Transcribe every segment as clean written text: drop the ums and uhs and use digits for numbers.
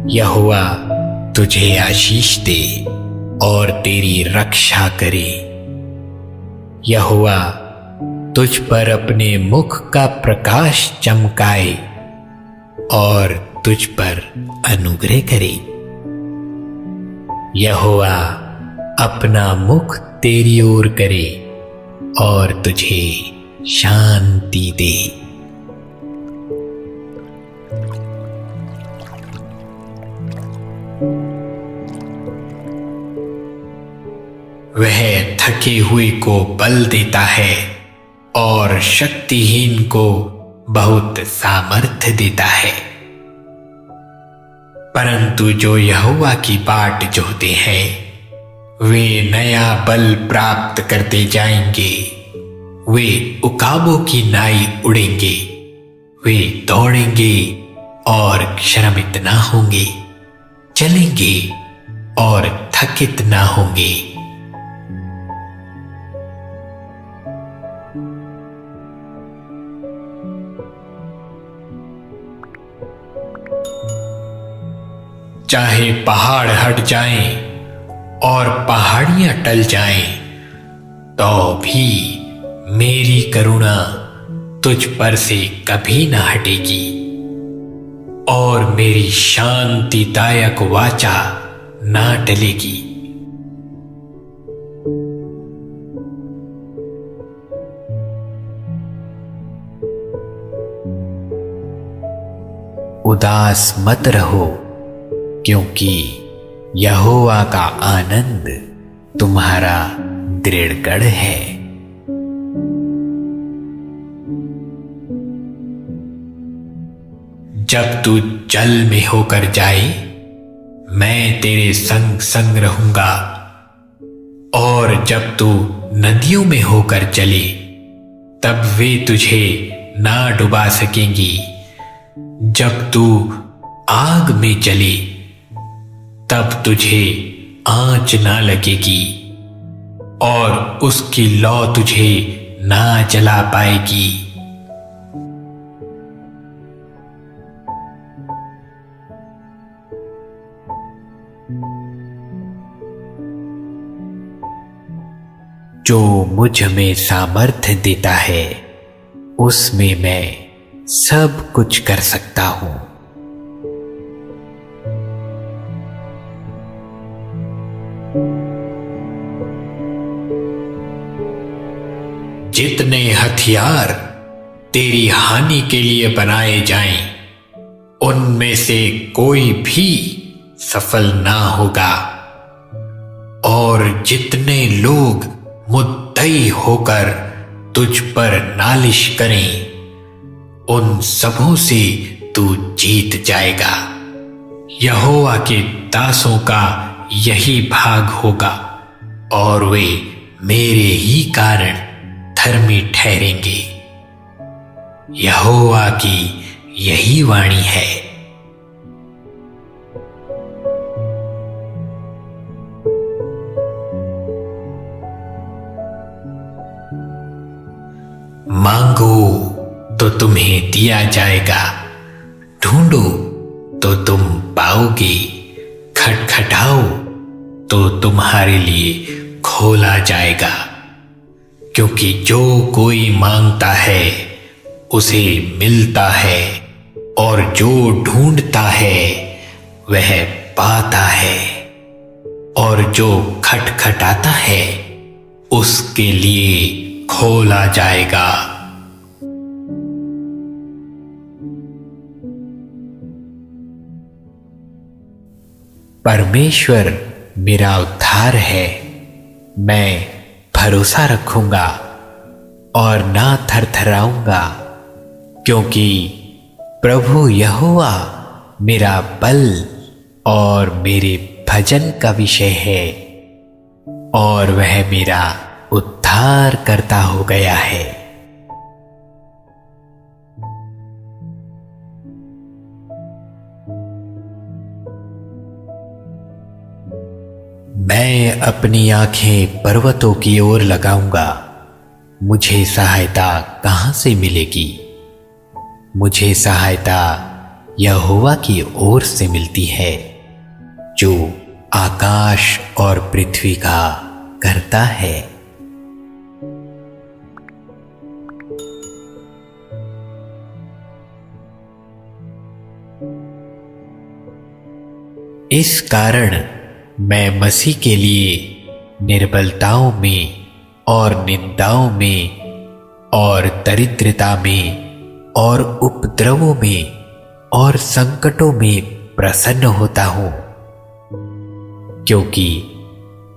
यहोवा तुझे आशीष दे और तेरी रक्षा करे। यहोवा तुझ पर अपने मुख का प्रकाश चमकाए और तुझ पर अनुग्रह करे। यहोवा अपना मुख तेरी ओर करे और तुझे शांति दे। वह थके हुए को बल देता है और शक्तिहीन को बहुत सामर्थ्य देता है। परंतु जो यहोवा की बाट जोहते हैं वे नया बल प्राप्त करते जाएंगे। वे उकाबों की नाई उड़ेंगे। वे दौड़ेंगे और श्रमित ना होंगे, चलेंगे और थकित ना होंगे। चाहे पहाड़ हट जाएं और पहाड़ियां टल जाएं, तो भी मेरी करुणा तुझ पर से कभी ना हटेगी और मेरी शांतिदायक वाचा ना टलेगी। उदास मत रहो, क्योंकि यहोवा का आनंद तुम्हारा दृढ़ है। जब तू जल में होकर जाए, मैं तेरे संग संग रहूंगा, और जब तू नदियों में होकर चले, तब वे तुझे ना डुबा सकेंगी। जब तू आग में चले, तब तुझे आंच ना लगेगी और उसकी लौ तुझे ना जला पाएगी। जो मुझ में सामर्थ्य देता है, उसमें मैं सब कुछ कर सकता हूं। जितने हथियार तेरी हानि के लिए बनाए जाएं, उनमें से कोई भी सफल ना होगा, और जितने लोग मुद्दई होकर तुझ पर नालिश करें, उन सबों से तू जीत जाएगा। यहोवा के दासों का यही भाग होगा और वे मेरे ही कारण धर्मी ठहरेंगे। यहोवा की यही वाणी है। मांगो तो तुम्हें दिया जाएगा, ढूंढो तो तुम पाओगे, खटखटाओ तो तुम्हारे लिए खोला जाएगा। क्योंकि जो कोई मांगता है उसे मिलता है, और जो ढूंढता है वह पाता है, और जो खटखटाता है उसके लिए खोला जाएगा। परमेश्वर मेरा उद्धार है, मैं भरोसा रखूंगा और ना थरथराऊंगा, क्योंकि प्रभु यहोवा मेरा बल और मेरे भजन का विषय है, और वह मेरा उद्धार करता हो गया है। मैं अपनी आंखें पर्वतों की ओर लगाऊंगा। मुझे सहायता कहां से मिलेगी? मुझे सहायता यहोवा की ओर से मिलती है, जो आकाश और पृथ्वी का करता है। इस कारण मैं मसीह के लिए निर्बलताओं में और निंदाओं में और दरिद्रता में और उपद्रवों में और संकटों में प्रसन्न होता हूं, क्योंकि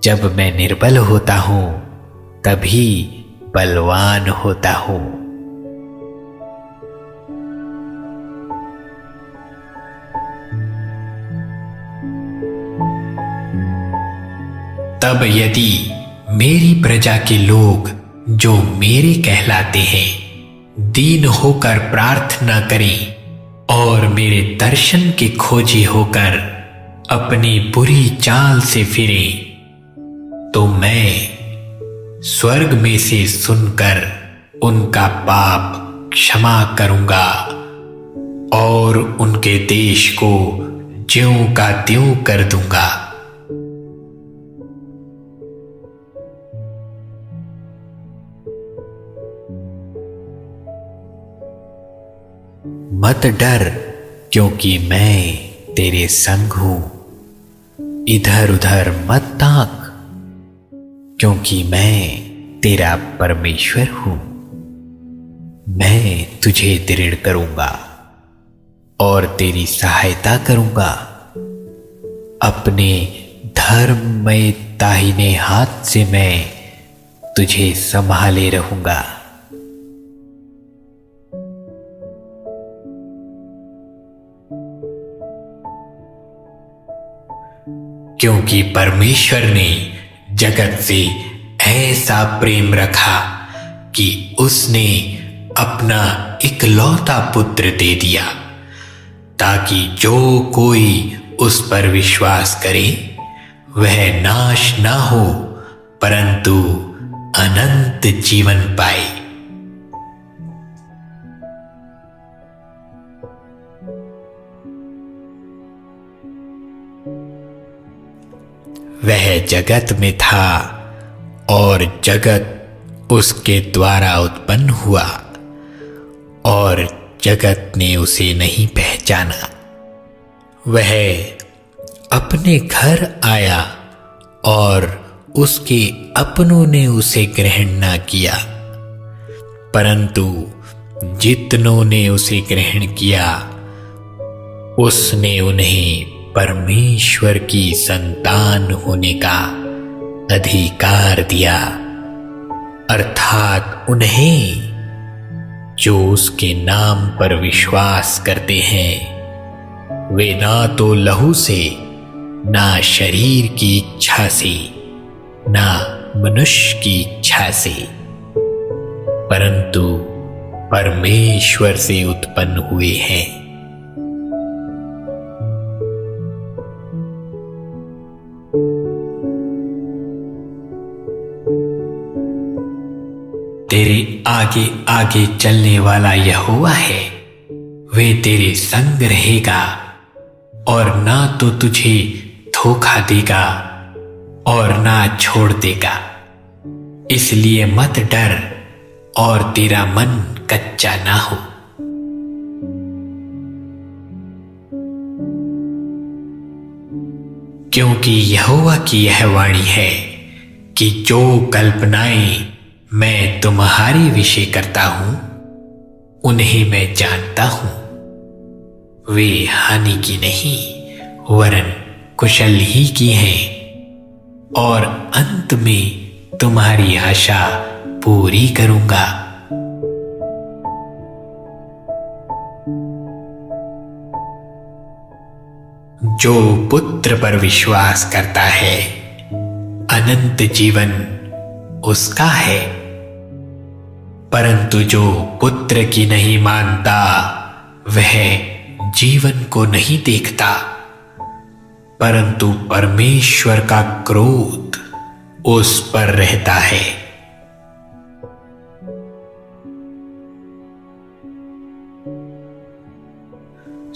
जब मैं निर्बल होता हूं तभी बलवान होता हूं। तब यदि मेरी प्रजा के लोग जो मेरे कहलाते हैं दीन होकर प्रार्थना करें और मेरे दर्शन के खोजी होकर अपनी बुरी चाल से फिरें, तो मैं स्वर्ग में से सुनकर उनका पाप क्षमा करूंगा और उनके देश को ज्यों का त्यों कर दूंगा। मत डर, क्योंकि मैं तेरे संग हूं। इधर उधर मत ताक, क्योंकि मैं तेरा परमेश्वर हूं। मैं तुझे दृढ़ करूंगा और तेरी सहायता करूंगा। अपने धर्ममय दाहिने हाथ से मैं तुझे संभाले रहूंगा। क्योंकि परमेश्वर ने जगत से ऐसा प्रेम रखा कि उसने अपना इकलौता पुत्र दे दिया, ताकि जो कोई उस पर विश्वास करे वह नाश ना हो, परंतु अनंत जीवन पाए। वह जगत में था और जगत उसके द्वारा उत्पन्न हुआ, और जगत ने उसे नहीं पहचाना। वह अपने घर आया और उसके अपनों ने उसे ग्रहण ना किया, परंतु जितनों ने उसे ग्रहण किया उसने उन्हें परमेश्वर की संतान होने का अधिकार दिया, अर्थात उन्हें जो उसके नाम पर विश्वास करते हैं। वे ना तो लहू से, ना शरीर की इच्छा से, ना मनुष्य की इच्छा से, परंतु परमेश्वर से उत्पन्न हुए हैं। तेरे आगे आगे चलने वाला यहोवा है। वे तेरे संग रहेगा और ना तो तुझे धोखा देगा और ना छोड़ देगा। इसलिए मत डर और तेरा मन कच्चा ना हो। क्योंकि यहोवा की यह वाणी है कि जो कल्पनाएं मैं तुम्हारे विषय करता हूं उन्हें मैं जानता हूं। वे हानि की नहीं वरन कुशल ही की हैं, और अंत में तुम्हारी आशा पूरी करूंगा। जो पुत्र पर विश्वास करता है अनंत जीवन उसका है। परंतु जो पुत्र की नहीं मानता वह जीवन को नहीं देखता, परंतु परमेश्वर का क्रोध उस पर रहता है।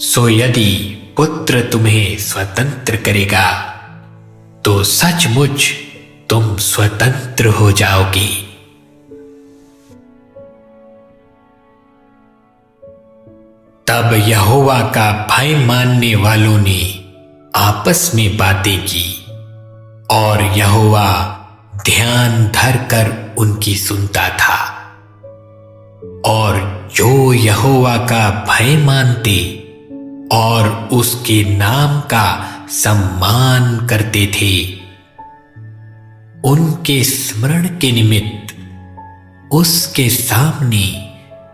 सो यदि पुत्र तुम्हें स्वतंत्र करेगा तो सचमुच तुम स्वतंत्र हो जाओगे। तब यहोवा का भय मानने वालों ने आपस में बातें की और यहोवा ध्यान धरकर उनकी सुनता था। और जो यहोवा का भय मानते और उसके नाम का सम्मान करते थे, उनके स्मरण के निमित्त उसके सामने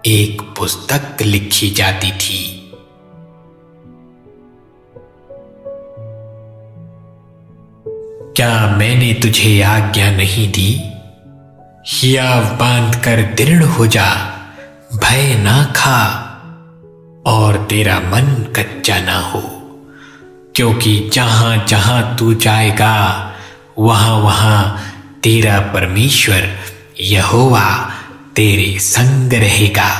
एक पुस्तक लिखी जाती थी। क्या मैंने तुझे आज्ञा नहीं दी? हियाव बांधकर दृढ़ हो जा, भय ना खा और तेरा मन कच्चा ना हो, क्योंकि जहां जहां तू जाएगा वहां वहां तेरा परमेश्वर यहोवा तेरे संग रहेगा।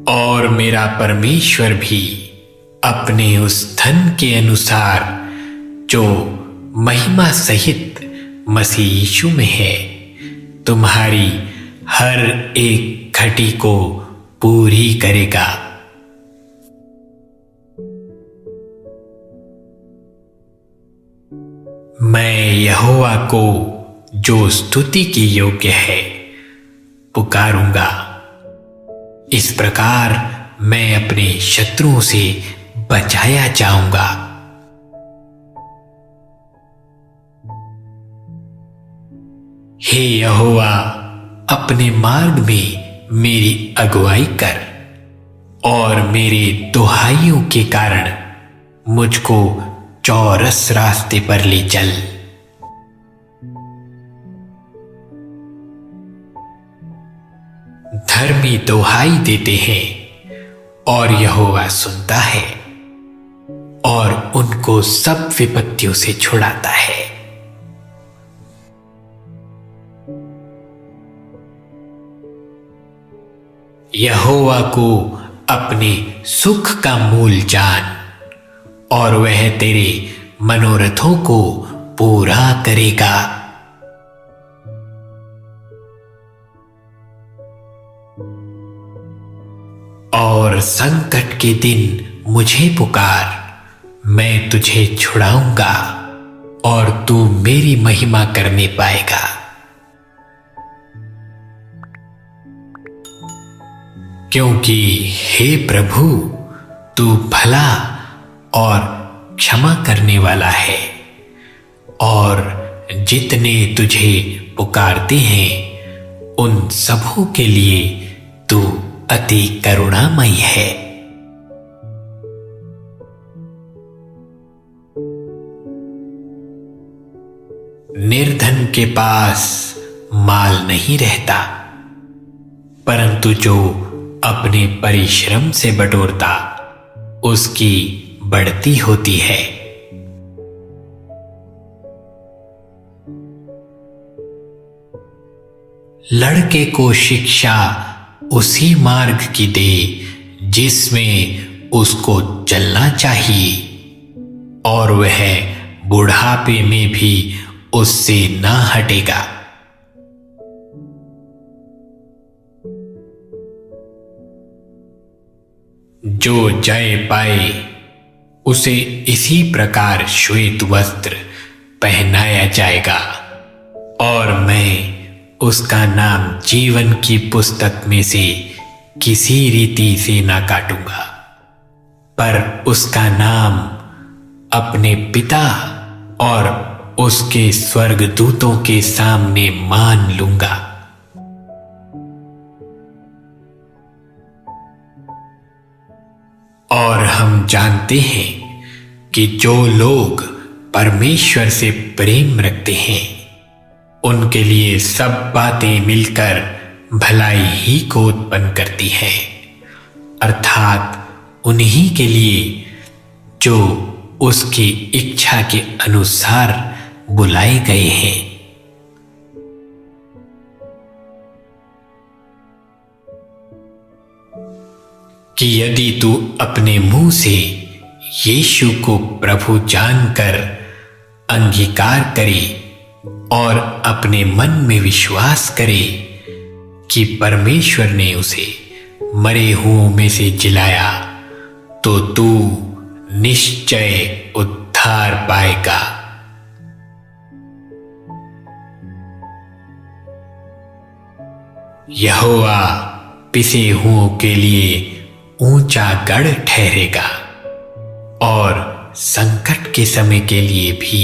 और मेरा परमेश्वर भी अपने उस धन के अनुसार जो महिमा सहित मसीह यीशु में है, तुम्हारी हर एक घटी को पूरी करेगा। मैं यहोवा को जो स्तुति के योग्य है पुकारूंगा। इस प्रकार मैं अपने शत्रुओं से बचाया जाऊंगा। हे यहोवा, अपने मार्ग में मेरी अगुवाई कर और मेरे दुहाइयों के कारण मुझको चौरस रास्ते पर ले चल। धर्मी दुहाई देते हैं और यहोवा सुनता है और उनको सब विपत्तियों से छुड़ाता है। यहोवा को अपने सुख का मूल जान और वह तेरे मनोरथों को पूरा करेगा। और संकट के दिन मुझे पुकार, मैं तुझे छुड़ाऊंगा और तू मेरी महिमा करने पाएगा। क्योंकि हे प्रभु, तू भला और क्षमा करने वाला है और जितने तुझे पुकारते हैं उन सबों के लिए तू अति करुणामय है। निर्धन के पास माल नहीं रहता, परंतु जो अपने परिश्रम से बटोरता उसकी बढ़ती होती है। लड़के को शिक्षा उसी मार्ग की दे जिसमें उसको चलना चाहिए, और वह बुढ़ापे में भी उससे ना हटेगा। जो जय पाए उसे इसी प्रकार श्वेत वस्त्र पहनाया जाएगा, और मैं उसका नाम जीवन की पुस्तक में से किसी रीति से ना काटूंगा, पर उसका नाम अपने पिता और उसके स्वर्गदूतों के सामने मान लूंगा। और हम जानते हैं कि जो लोग परमेश्वर से प्रेम रखते हैं उनके लिए सब बातें मिलकर भलाई ही को उत्पन्न करती हैं, अर्थात उन्हीं के लिए जो उसकी इच्छा के अनुसार बुलाए गए हैं। कि यदि तू अपने मुंह से यीशु को प्रभु जानकर अंगीकार करे और अपने मन में विश्वास करे कि परमेश्वर ने उसे मरे हुओं में से जिलाया, तो तू निश्चय उद्धार पाएगा। यहोवा पिसे हुओं के लिए ऊंचा गढ़ ठहरेगा और संकट के समय के लिए भी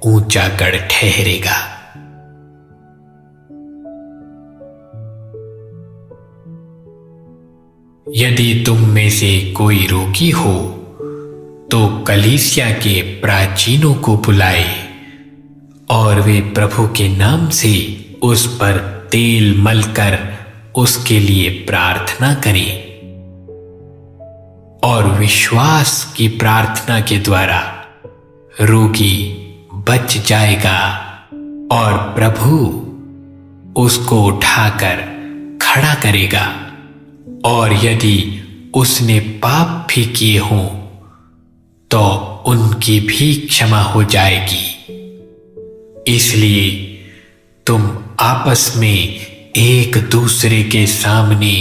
ऊंचा गढ़ ठहरेगा। यदि तुम में से कोई रोगी हो तो कलीसिया के प्राचीनों को बुलाए और वे प्रभु के नाम से उस पर तेल मलकर उसके लिए प्रार्थना करें, और विश्वास की प्रार्थना के द्वारा रोगी बच जाएगा और प्रभु उसको उठाकर खड़ा करेगा। और यदि उसने पाप भी किए हों तो उनकी भी क्षमा हो जाएगी। इसलिए तुम आपस में एक दूसरे के सामने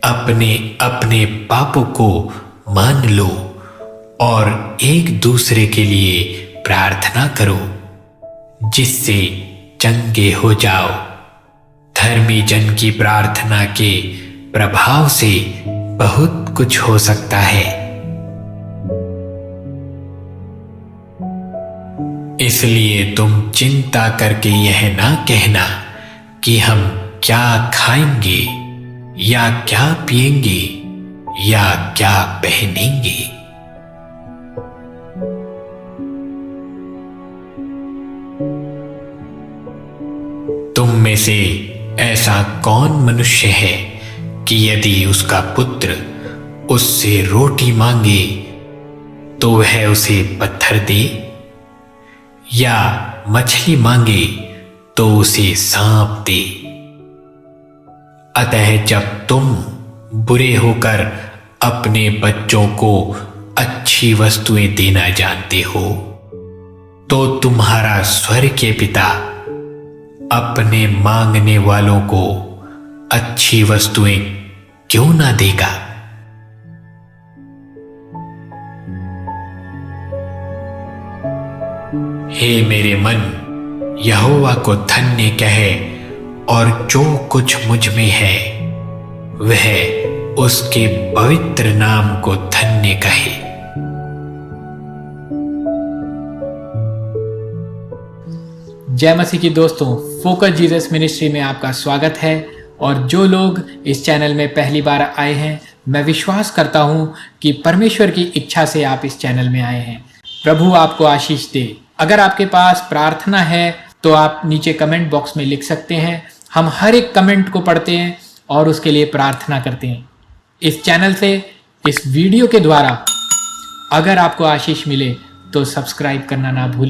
अपने अपने पापों को मान लो और एक दूसरे के लिए प्रार्थना करो, जिससे चंगे हो जाओ। धर्मी जन की प्रार्थना के प्रभाव से बहुत कुछ हो सकता है। इसलिए तुम चिंता करके यह ना कहना कि हम क्या खाएंगे या क्या पिएंगे या क्या पहनेंगे। तुम में से ऐसा कौन मनुष्य है कि यदि उसका पुत्र उससे रोटी मांगे तो वह उसे पत्थर दे, या मछली मांगे तो उसे सांप दे? अतः जब तुम बुरे होकर अपने बच्चों को अच्छी वस्तुएं देना जानते हो, तो तुम्हारा स्वर्गीय पिता अपने मांगने वालों को अच्छी वस्तुएं क्यों ना देगा। हे मेरे मन, यहोवा को धन्य कहे, और जो कुछ मुझ में है वह उसके पवित्र नाम को धन्य कहे। जय मसीह की दोस्तों, फोकस जीसस मिनिस्ट्री में आपका स्वागत है। और जो लोग इस चैनल में पहली बार आए हैं, मैं विश्वास करता हूं कि परमेश्वर की इच्छा से आप इस चैनल में आए हैं। प्रभु आपको आशीष दे। अगर आपके पास प्रार्थना है तो आप नीचे कमेंट बॉक्स में लिख सकते हैं। हम हर एक कमेंट को पढ़ते हैं और उसके लिए प्रार्थना करते हैं। इस चैनल से, इस वीडियो के द्वारा अगर आपको आशीष मिले तो सब्सक्राइब करना ना भूलें।